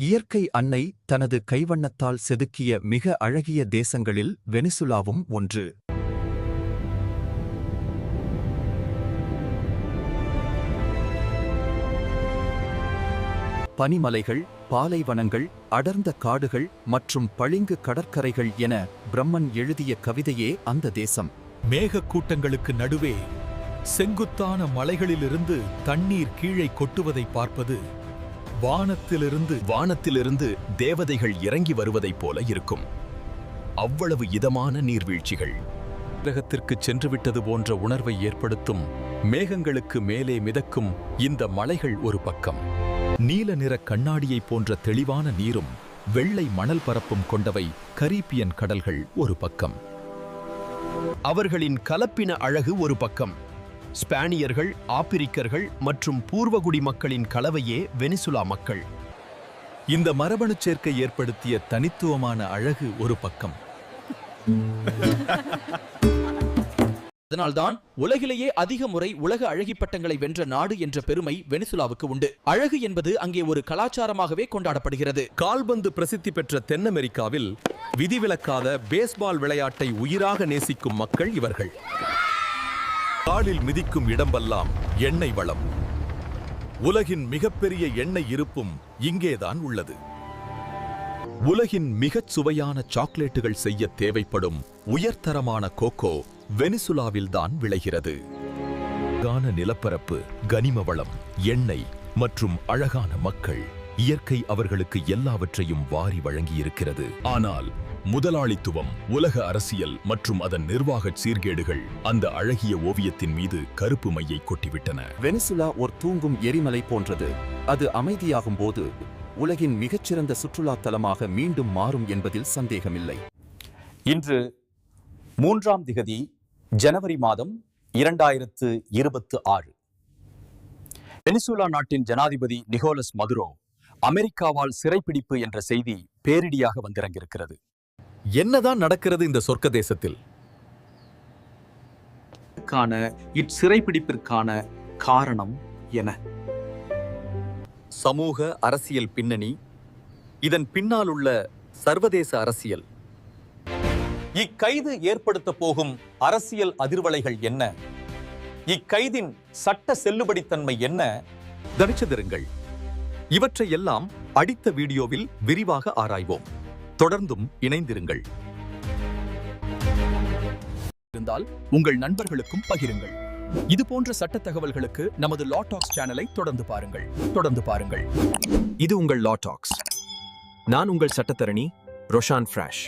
இயற்கை அன்னை தனது கைவண்ணத்தால் செதுக்கிய மிக அழகிய தேசங்களில் வெனிசுலாவும் ஒன்று. பனிமலைகள், பாலைவனங்கள், அடர்ந்த காடுகள் மற்றும் பளிங்கு கடற்கரைகள் என பிரம்மன் எழுதிய கவிதையே அந்த தேசம். மேகக்கூட்டங்களுக்கு நடுவே செங்குத்தான மலைகளிலிருந்து தண்ணீர் கீழே கொட்டுவதை பார்ப்பது வானத்திலிருந்து தேவதைகள் இறங்கி வருவதைப் போல இருக்கும். அவ்வளவு இதமான நீர்வீழ்ச்சிகள். கிரகத்திற்கு சென்றுவிட்டது போன்ற உணர்வை ஏற்படுத்தும் மேகங்களுக்கு மேலே மிதக்கும் இந்த மலைகள் ஒரு பக்கம். நீல நிற கண்ணாடியைப் போன்ற தெளிவான நீரும் வெள்ளை மணல் பரப்பும் கொண்டவை கரீபியன் கடல்கள் ஒரு பக்கம். அவர்களின் கலப்பின அழகு ஒரு பக்கம். ஸ்பானியர்கள், ஆப்பிரிக்கர்கள் மற்றும் பூர்வகுடி மக்களின் கலவையே வெனிசுலா மக்கள். இந்த மரபணுச் சேர்க்கை ஏற்படுத்திய தனித்துவமான அழகு ஒரு பக்கம். அதனால்தான் உலகிலேயே அதிக முறை உலக அழகி பட்டங்களை வென்ற நாடு என்ற பெருமை வெனிசுலாவுக்கு உண்டு. அழகு என்பது அங்கே ஒரு கலாச்சாரமாகவே கொண்டாடப்படுகிறது. கால்பந்து பிரசித்தி பெற்ற தென் அமெரிக்காவில் விதிவிலக்காத பேஸ்பால் விளையாட்டை உயிராக நேசிக்கும் மக்கள் இவர்கள். காலில் மிதிக்கும் இடம்பெல்லாம் எண்ணெய் வளம். உலகின் மிகப்பெரிய எண்ணெய் இருப்பும் இங்கேதான் உள்ளது. உலகின் மிகச் சுவையான சாக்லேட்டுகள் செய்ய தேவைப்படும் உயர்தரமான கோகோ வெனிசுலாவில்தான் விளைகிறது. அழகான நிலப்பரப்பு, கனிம வளம், எண்ணெய் மற்றும் அழகான மக்கள். இயற்கை அவர்களுக்கு எல்லாவற்றையும் வாரி வழங்கியிருக்கிறது. ஆனால் முதலாளித்துவம், உலக அரசியல் மற்றும் அதன் நிர்வாக சீர்கேடுகள் அந்த அழகிய ஓவியத்தின் மீது கருப்பு மையை கொட்டிவிட்டன. வெனிசுலா ஒரு தூங்கும் எரிமலை போன்றது. அது அமைதியாகும் போது உலகின் மிகச்சிறந்த சுற்றுலா தலமாக மீண்டும் மாறும் என்பதில் சந்தேகமில்லை. இன்று 3ஆம் திகதி ஜனவரி மாதம் 2026. வெனிசுலா நாட்டின் ஜனாதிபதி நிகோலஸ் மதுரோ அமெரிக்காவால் சிறைப்பிடிப்பு என்ற செய்தி பேரிடியாக வந்திறங்கியிருக்கிறது. என்னதான் நடக்கிறது இந்த சொர்க்க தேசத்தில்? இச்சிறைப்பிடிப்பிற்கான காரணம் என? சமூக அரசியல் பின்னணி, இதன் பின்னால் உள்ள சர்வதேச அரசியல், இக்கைது ஏற்படுத்த போகும் அரசியல் அதிர்வலைகள் என்ன, இக்கைதின் சட்ட செல்லுபடித்தன்மை என்ன? கவனிச்சதிருங்கள். இவற்றையெல்லாம் அடுத்த வீடியோவில் விரிவாக ஆராய்வோம். தொடர்ந்தும் இணைந்திருங்கள். இருந்தால் உங்கள் நண்பர்களுக்கும் பகிருங்கள். இது போன்ற சட்ட தகவல்களுக்கு நமது லா டாக்ஸ் சேனலை தொடர்ந்து பாருங்கள். இது உங்கள் லா டாக்ஸ். நான் உங்கள் சட்டத்தரணி ரோஷான் ஃப்ராஷ்.